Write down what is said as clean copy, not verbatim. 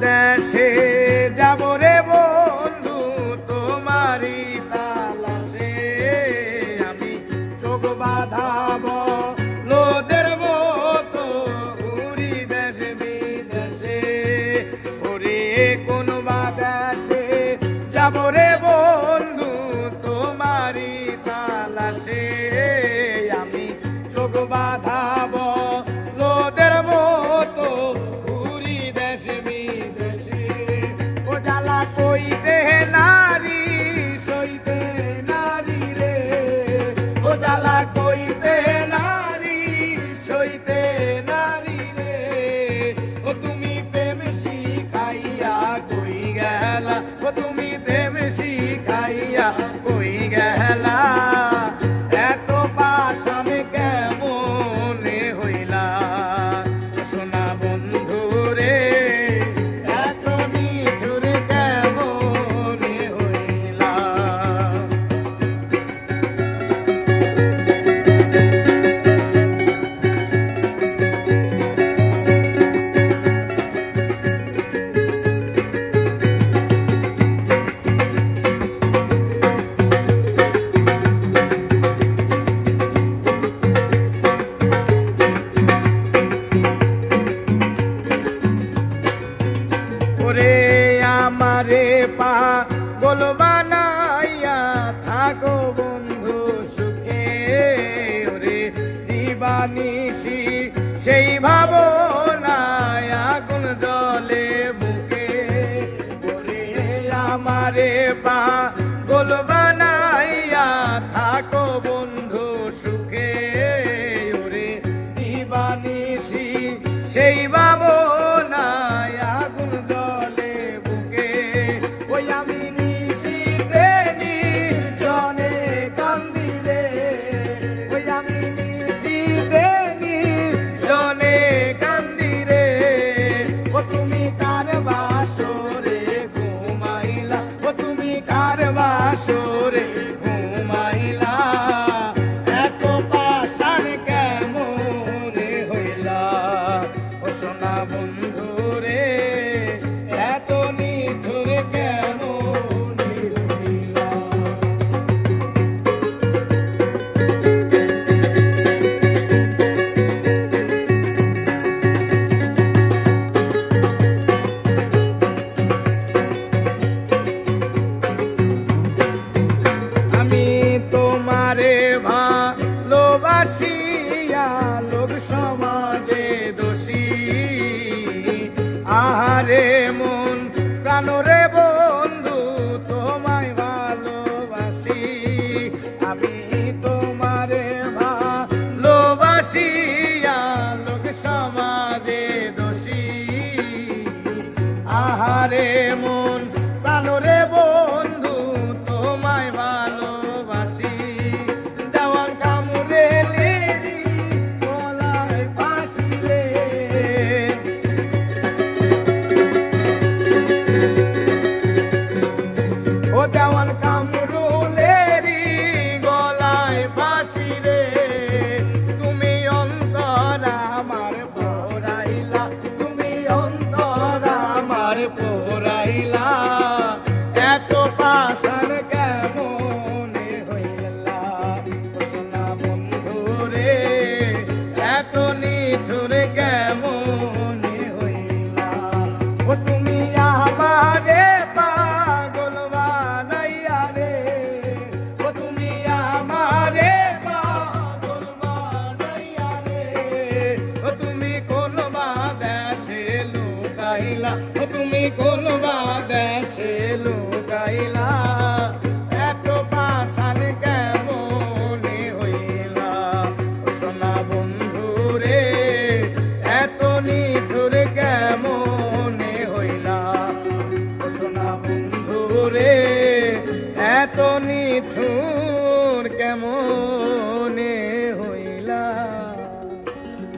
দেশে যাব রে বন্ধু তোমারি তালাশে, আমি চোখ বাঁধাব লোদের মতো ঘুরি দেশে বিদেশে। ওরে কোন দেশে যাব রে বন্ধু তোমারি তালাশে, আমি চোখ বাঁধাব লোদের মতো ঘুরি দেশে বিদেশে। ও জ্বালা সইতে নারী সইতে নারী রে, ও জ্বালা কইতে নারী সইতে নারী রে। ও তুমি প্রেম শিখাইয়া কই গেলা, ও তুমি প্রেম শিখাইয়া কই গেলা। এত পাশান কেমনে হইলা সোনা বন্ধু রে, এত নিঠুর কেমনে হইলা। ওরে আমারে পাগল বানাইয়া থাকো বন্ধু সুখে, ওরে দিবানিশি সেই ভাবনায় আগুন জ্বলে বুকে। ওরে আমারে পাগল বানাইয়া থাকো বন্ধু সুখে, ওরে দিবানিশি সেই ভাবনায় আগুন জ্বলে বুকে। ওই আমি নিশিতে নির্জনে কান্দি রে, ওই আমি নিশিতে নির্জনে কান্দি রে। ও তুমি কার বাসরে ঘুমাইলা, ও তুমি কার বাসরে ঘুমাইলা। এত পাশান কেমনে হইলা ও সোনা বন্ধু রে, এত নিঠুর কেমনে হইলা। আমি তোমারে ভালোবাসিয়া লোক সমাজে দোষী, আহারে মন প্রাণরে বন্ধু তোমায় ভালোবাসি। আমি তোমারে ভালোবাসিয়া লোক সমাজে দোষী, আহারে মন প্রাণরে বন্ধু তোমায় ভালোবাসি। দেওয়ান কামড়ে লেরি গলায় ফাঁসি রে, ও দেওয়ান কামরুলেরি গলায় ফাঁসি রে। তুমি অন্তর আমার পোড়াইলা, তুমি অন্তর আমার পোড়াইলা। না